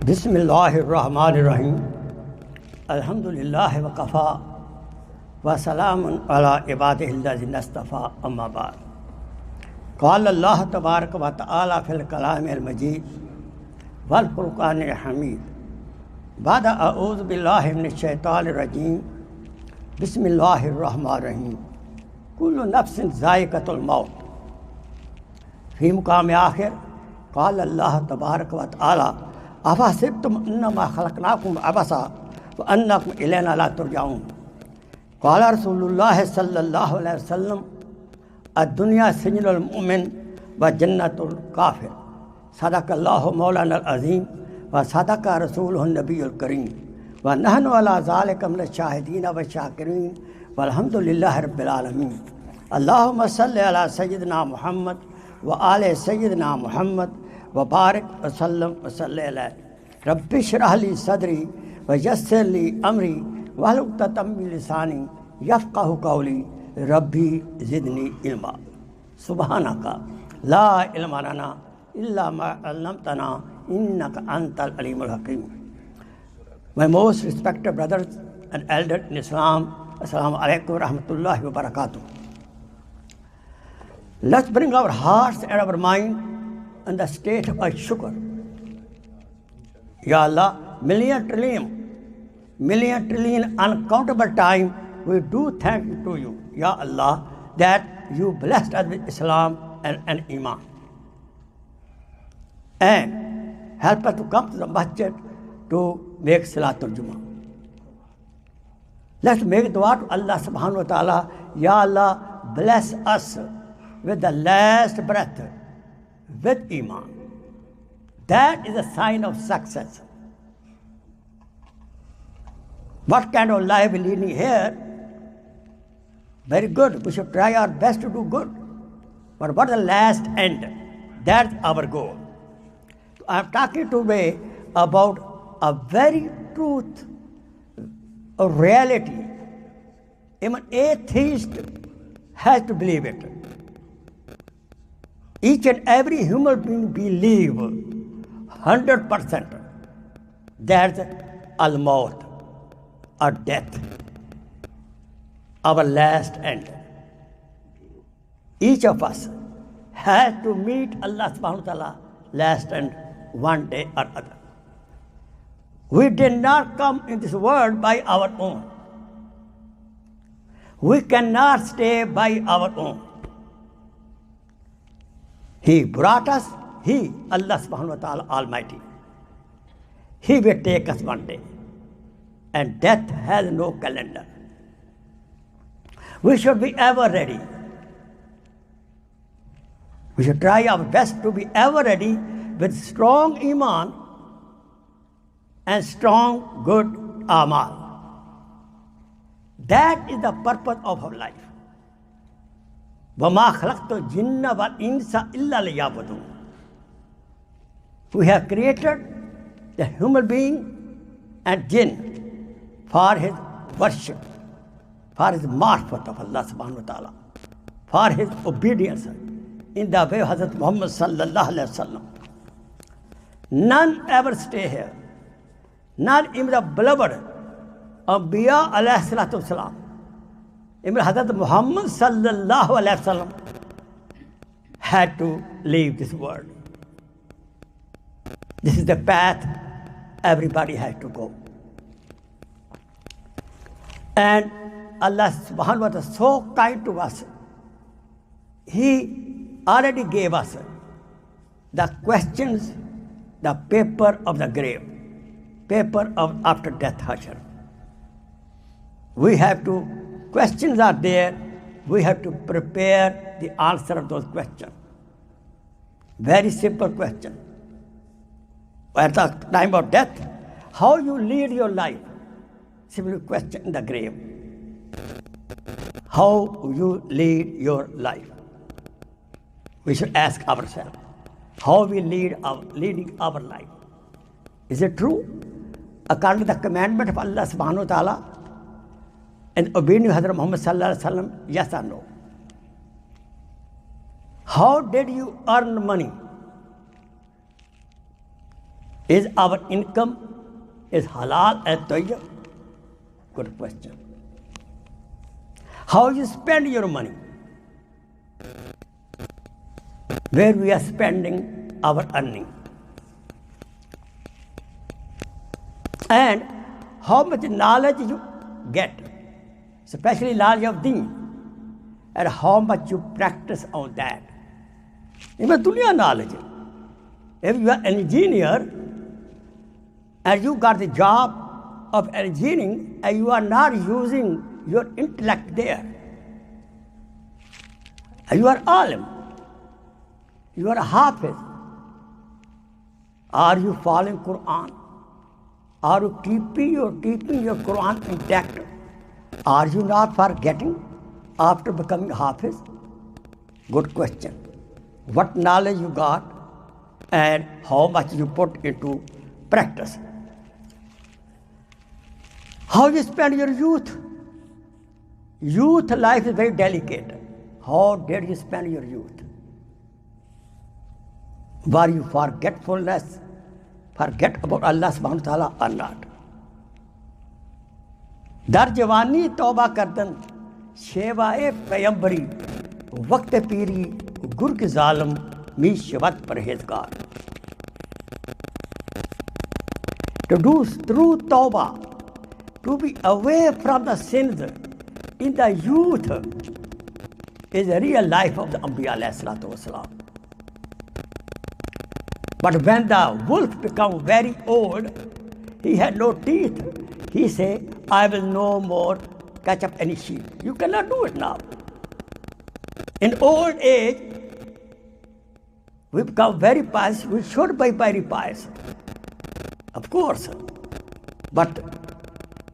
بسم اللہ الرحمن الرحیم الحمد للہ وکفا وسلام علی عبادہ الذین اصطفیٰ اما بعد قال اللہ تبارک و تعالی فی الکلام المجید والفرقان الحمید بعد اعوذ باللہ من الشیطان الرجیم بسم اللہ الرحمن الرحیم کل نفس ذائقۃ الموت. فی مقام آخر قال اللہ تبارک و تعالی افحسبتم انما خلقناکم عبثا وانکم الینا لا ترجعون. قال رسول اللہ صلی اللہ علیہ وسلم الدنیا سجن المؤمن وجنۃ الکافر. صدق اللہ مولانا العظیم وصدق رسولہ النبی الکریم ونحن علی ذلک من الشاہدین والشاکرین والحمد للہ رب العالمین. اللہم صلی علی سیدنا محمد وآل سیدنا محمد وبارک وسلم وصلی علیہ. رب اشرح لی صدری ویسر لی امری واحلل عقدۃ من لسانی یفقہوا قولی ربی زدنی علما. سبحانک لا علم لنا الا ما علمتنا انک انت العلیم الحکیم. My most respected brothers and elders in Islam, Assalamu alaikum wa rahmatullahi wa barakatuh. Let's bring our hearts and our mind in the state of shukr. Ya Allah, million trillion uncountable time we do thank you to you, Ya Allah, that you blessed us with Islam and Iman. And help us to come to the masjid to make Salatul Jummah. Let's make dua to Allah subhanahu wa ta'ala. Ya Allah, bless us with the last breath with Iman. That is a sign of success. What kind of life we leading here? Very good. We should try our best to do good. But what is the last end? That's our goal. I'm talking today about a very truth, a reality. Even atheist has to believe it. Each and every human being believe 100% that's al-maut or death, our last end. Each of us has to meet Allah subhanahu wa ta'ala last end one day or other. We did not come in this world by our own. We cannot stay by our own. He brought us, He, Allah subhanahu wa ta'ala Almighty. He will take us one day. And death has no calendar. We should be ever ready. We should try our best to be ever ready with strong Iman and strong good amal. That is the purpose of our life. وَمَا خَلَقْتُ الْجِنَّ وَالْإِنسَ إِلَّا لِيَعْبُدُونِ. We have created the human being and jinn for his worship, for his marifat of Allah subhanahu wa ta'ala, for his obedience in the way of Hazrat Muhammad sallallahu alayhi wa sallam. None ever stay here. Not even the beloved Anbiya alayhi salatu wasalam. Even Hazrat Muhammad sallallahu alayhi wa sallam had to leave this world. This is the path everybody has to go. And Allah subhanahu wa ta'ala is so kind to us. He already gave us the questions, the paper of the grave, paper of after death hashar. We have to, questions are there, we have to prepare the answer of those questions. Very simple question. At the time of death, how you lead your life? Simple question in the grave. How you lead your life? We should ask ourselves, how we leading our life. Is it true? According to the commandment of Allah subhanahu wa ta'ala and obedience of Hazrat Muhammad sallallahu alaihi wasallam, yes or no? How did you earn money? Is our income is halal and tayyib? Good question. How you spend your money? Where we are spending our earning? And how much knowledge you get, especially knowledge of deen, and how much you practice on that. Even dunya knowledge. If you are an engineer and you got the job of engineering and you are not using your intellect there, and you are alim, you are a hafiz, are you following Quran? Are you keeping your Quran intact? Are you not forgetting after becoming hafiz? Good question. What knowledge you got and how much you put into practice? How you spend your youth? Youth life is very delicate. How did you spend your youth? Were you forget about Allah subhanahu wa ta'ala or not? در جوانی توبہ کردن شیوائے پیمبری وقت پیری گرگ ظالم می شود پرہیزگار. To do true tawbah, to be away from the sins in the youth is a real life of the Anbiya alayhi salatu wasalam. But when the wolf become very old, he had no teeth, he say, I will no more catch up any sheep. You cannot do it now. In old age, we become very pious. We should be very pious, of course. But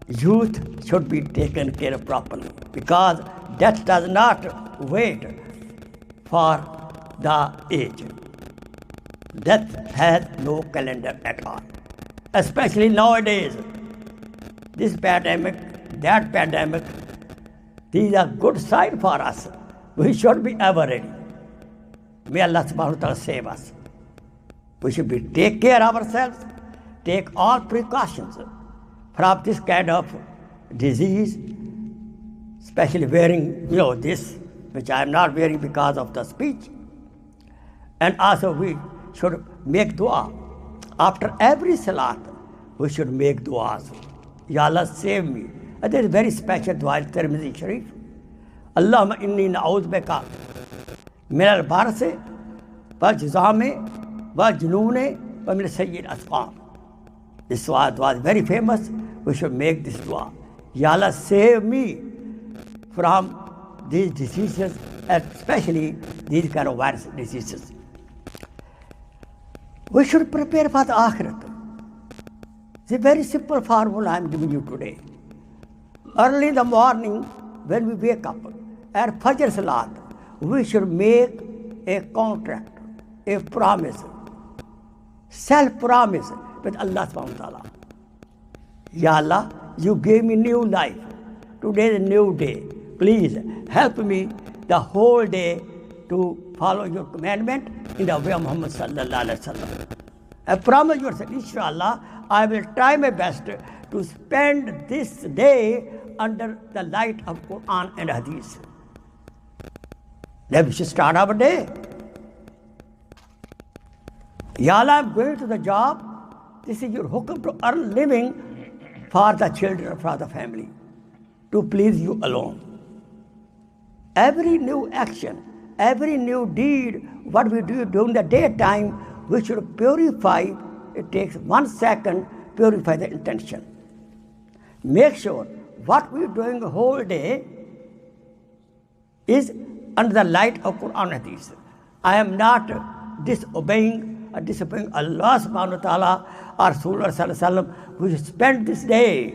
youth should be taken care of properly, because death does not wait for the age. Death has no calendar at all, especially nowadays. This pandemic, that pandemic, these are good signs for us. We should be ever ready. May Allah subhanahu wa ta'ala save us. We should take care of ourselves, take all precautions from this kind of disease, especially wearing, this, which I am not wearing because of the speech. And also we should make dua. After every salat, we should make duas. Ya Allah, save me. And there is a very special dua in Tirmidhi Sharif. Allahumma inni na'udhu bika min al-barsi wa jizami wa jununi wa min sayyi al-asqam. This dua is very famous. We should make this dua. Ya Allah, save me from these diseases, especially these kind of virus diseases. We should prepare for the akhirat. It's a very simple formula I am giving you today. Early in the morning, when we wake up, at Fajr Salat, we should make a contract, a promise, self-promise with Allah subhanahu wa ta'ala. Ya Allah, you gave me new life. Today is a new day. Please help me the whole day to follow your commandment in the way of Muhammad sallallahu alaihi wasallam. I promise yourself, inshallah, I will try my best to spend this day under the light of Quran and Hadith. Then we should start our day. Ya Allah, I'm going to the job. This is your hukum to earn living for the children, for the family, to please you alone. Every new action, every new deed, what we do during the daytime, we should purify. It takes 1 second, purify the intention. Make sure what we are doing the whole day is under the light of Quran and Hadith. I am not disobeying Allah subhanahu wa ta'ala or Rasulullah sallallahu alaihi wasallam. We should spend this day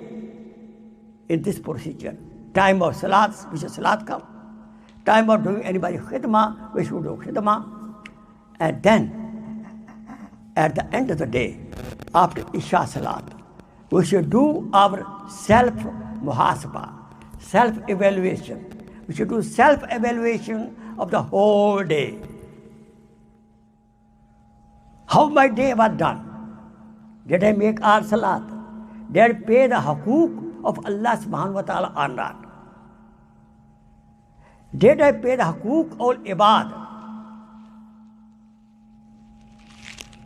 in this procedure. Time of salat, we should salat come. Time of doing anybody khidmah, we should do khidmah. And then, at the end of the day, after Isha Salat, we should do our self-muhasabah, self-evaluation. We should do self-evaluation of the whole day. How my day was done. Did I make all salat? Did I pay the hukuk of Allah subhanahu wa ta'ala or not? Did I pay the hukuk of ibad?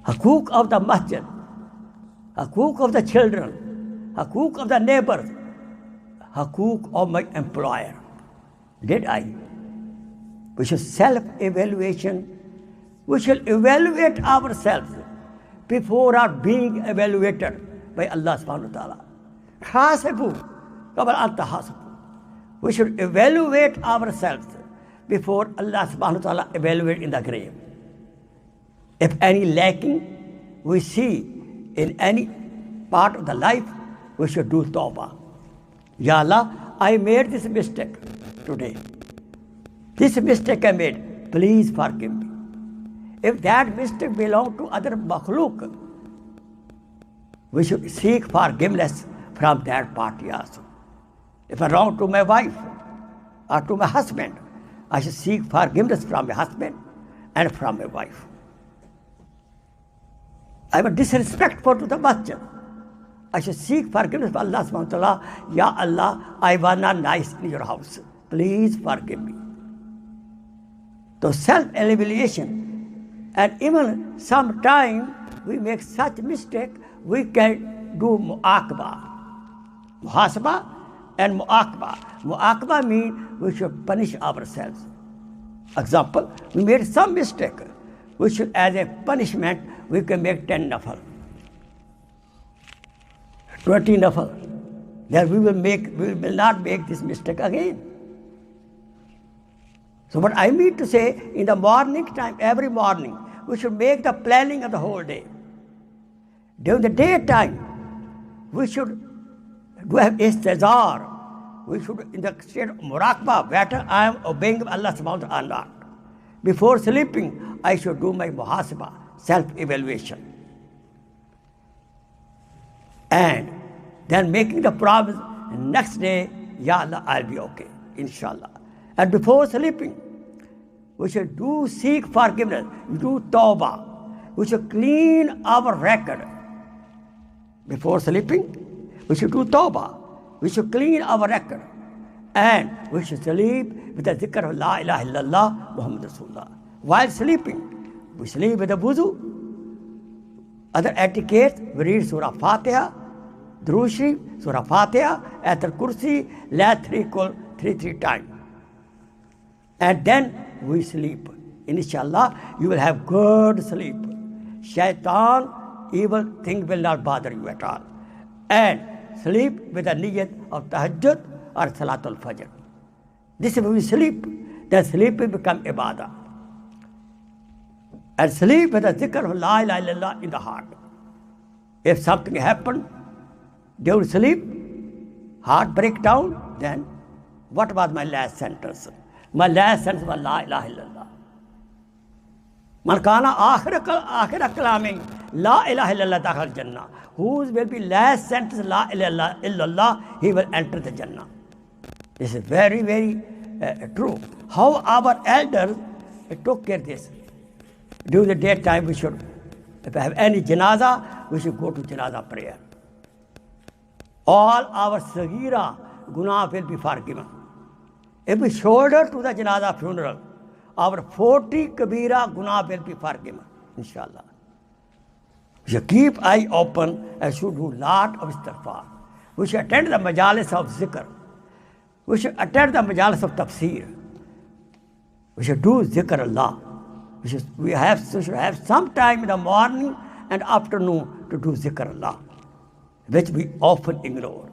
Hukuk of the masjid, hukuk of the children, hukuk of the neighbors, hukuk of my employer. Did I? We should self-evaluation. We should evaluate ourselves before our being evaluated by Allah subhanahu wa ta'ala. Hasibu qabla an tahasabu. We should evaluate ourselves before Allah subhanahu wa ta'ala evaluate in the grave. If any lacking we see in any part of the life, we should do tawbah. Ya Allah, I made this mistake today. This mistake I made, please forgive me. If that mistake belongs to other makhluk, we should seek forgiveness from that party also. If I wrong to my wife or to my husband, I should seek forgiveness from my husband and from my wife. I was disrespectful to the masjid. I should seek forgiveness from Allah subhanahu wa ta'ala. Ya Allah, I was not nice in your house. Please forgive me. So self-evaluation, and even sometimes we make such mistake, we can do mu'aqaba. Muhasaba and mu'aqaba. Mu'aqaba means we should punish ourselves. Example, we made some mistake. We should, as a punishment, we can make 10 nafal, 20 nafal. Then we will not make this mistake again. So what I mean to say, in the morning time, every morning, we should make the planning of the whole day. During the daytime, we should do have istizar. We should, in the state of muraqabah, whether I am obeying Allah subhanahu wa ta'ala or not. Before sleeping, I should do my muhasabah, self-evaluation. And then making the promise, next day, Ya Allah, I'll be okay, inshallah. And before sleeping, we should seek forgiveness, do tawbah. We should clean our record. Before sleeping, we should do tawbah. We should clean our record. And we should sleep with the zikr of La ilaha illallah Muhammad Rasulullah. While sleeping, we sleep with the wuzu. Other etiquette, we read Surah Fatiha, Durood Sharif, Surah Fatiha, Ayatul Kursi, La 3 times. And then we sleep. Inshallah, you will have good sleep. Shaitan, evil thing will not bother you at all. And sleep with the niyat of tahajjud or salatul fajr. This is when we sleep. Then sleep will become ibadah. And sleep with the zikr of La ilaha illallah in the heart. If something happened during sleep, heart breakdown, then what was my last sentence? My last sentence was La ilaha illallah. Man kana akhir kalaming La ilaha illallah dakhal jannah. Whose will be last sentence La ilaha illallah, he will enter the Jannah. This is very, very true. How our elders took care of this. During the daytime, we should, if I have any janaza, we should go to janaza prayer. All our sagira guna will be forgiven. If we shoulder to the janaza funeral, our 40 kabira guna will be forgiven, inshallah. We should keep eye open and should do lot of istighfar. We should attend the majalis of zikr. We should attend the majalis of tafsir. We should do zikr Allah. We should have some time in the morning and afternoon to do zikr Allah, which we often ignore.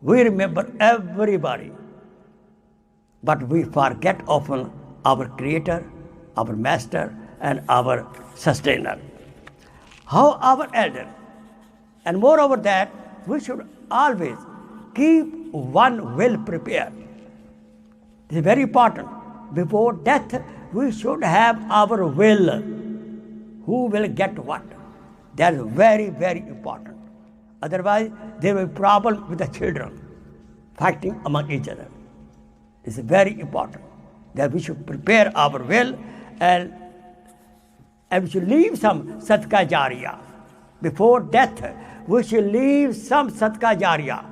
We remember everybody, but we forget often our Creator, our Master, and our Sustainer. How our elder. And moreover that, we should always keep one will prepared. This is very important. Before death, we should have our will. Who will get what? That is very, very important. Otherwise, there will be problem with the children fighting among each other. This is very important that we should prepare our will and we should leave some sadaqah jariyah. before death, we should leave some sadaqah jariyah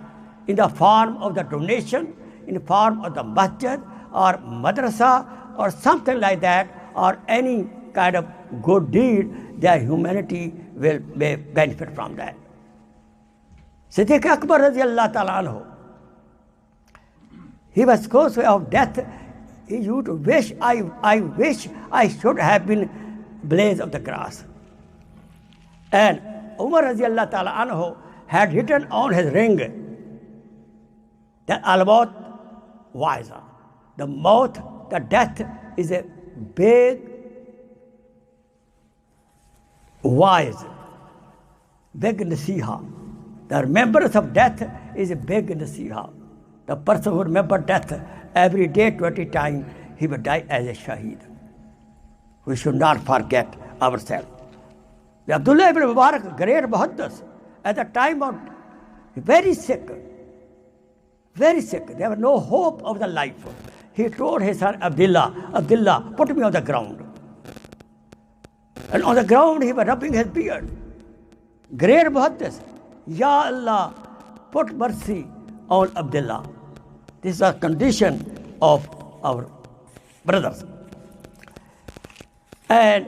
in the form of the donation, in the form of the masjid or madrasa or something like that, or any kind of good deed that humanity will benefit from that. Siddiq Akbar radiallahu ta'ala anhu, he was close of death. He used to wish, I wish I should have been blades of the grass. And Umar radiallahu ta'ala anhu had written on his ring that al-maut wiser. The maut, the death is a big, wise, big nasiha. The remembrance of death is a big nasiha. The person who remembers death every day 20 times, he will die as a shaheed. We should not forget ourselves. Abdullah ibn Mubarak, great muhaddis, at the time of very sick. There was no hope of the life. He told his son Abdullah, put me on the ground. And on the ground he was rubbing his beard. Great muhaddis, Ya Allah, put mercy on Abdullah. This is a condition of our brothers. And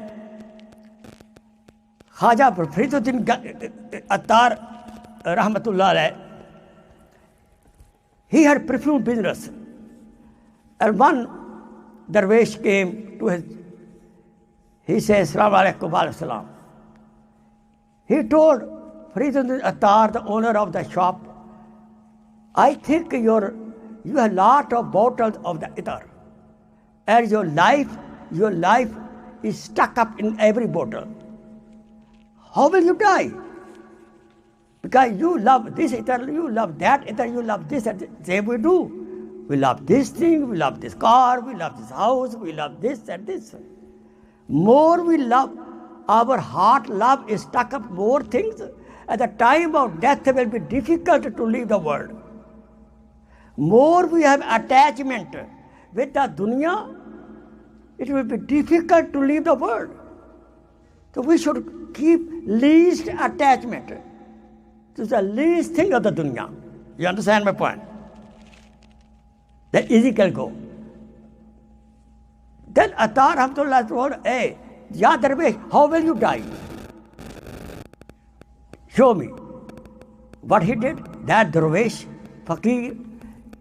Khaja Fariduddin Attar Rahmatullah alayh, he had perfume business. And one Darwish came to his, he says, Assalamu alaikum wa salam. He told Fariduddin Attar, the owner of the shop, I think you have a lot of bottles of the itar. And your life is stuck up in every bottle. How will you die? Because you love this itar, you love that itar, you love this and that. Same we do. We love this thing, we love this car, we love this house, we love this and this. More we love, our heart love is stuck up more things. At the time of death, it will be difficult to leave the world. More we have attachment with the dunya, it will be difficult to leave the world. So we should keep least attachment to the least thing of the dunya. You understand my point? Then easy can go. Then Attar Rahmatullah told, hey, Ya Darwish, how will you die? Show me. What he did, that Darwish, Fakir,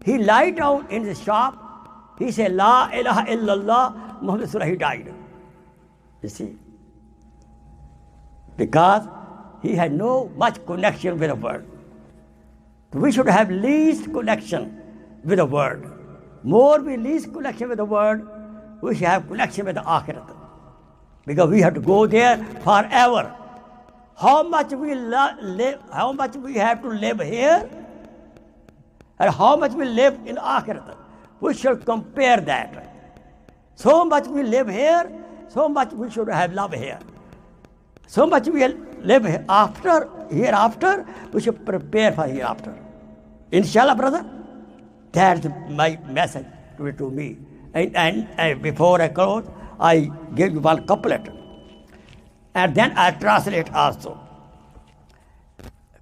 he lied down in the shop, he said, La ilaha illallah, Muhammad Rasulullah, he died. You see? Because he had no much connection with the world. We should have least connection with the world. More we least connection with the world, we should have connection with the akhirat. Because we have to go there forever. How much we have to live here, and how much we live in akhirat. We should compare that. So much we live here, so much we should have love here. So much we live hereafter, we should prepare for hereafter. Inshallah, brother, that's my message to me. And before I close, I give you one couplet. And then I translate also.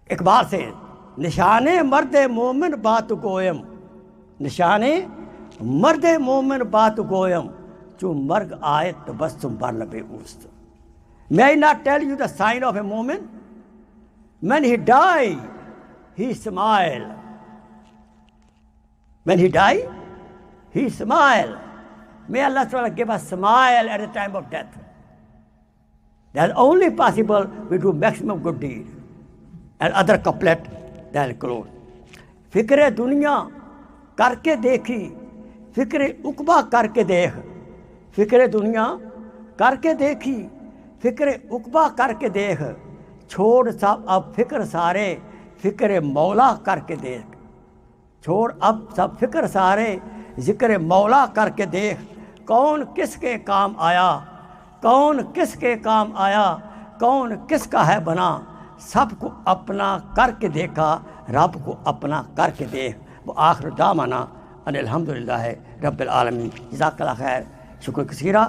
Iqbal says, Nishane marde momin baat goyam. Nishane marde momin baat goyam. Chu marg aayat tabassum bar labe ust. May I not tell you the sign of a moment? When he died, he smiled. When he died, he smiled. May Allah SWT give us a smile at the time of death. That's only possible we do maximum good deed. And other couplet, they'll close. Fikre dunya karke dekhi, fikre ukba karke dekh. Fikre dunya karke dekhi, fikre ukba karke dekh. Chhod sab ab fikr sare, fikre maula karke dekh. Chhod ab sab fikr sare, zikre maula karke dekh. कौन किसके काम आया, कौन किसके काम आया, कौन किसका है बना, सबको अपना करके देखा, रब को अपना करके देख. वो आखिर दामाना अनिल हम्दुलिल्लाह रब्बिल आलमीन. जज़ाकल्लाह खैर, शुक्र कसीरा.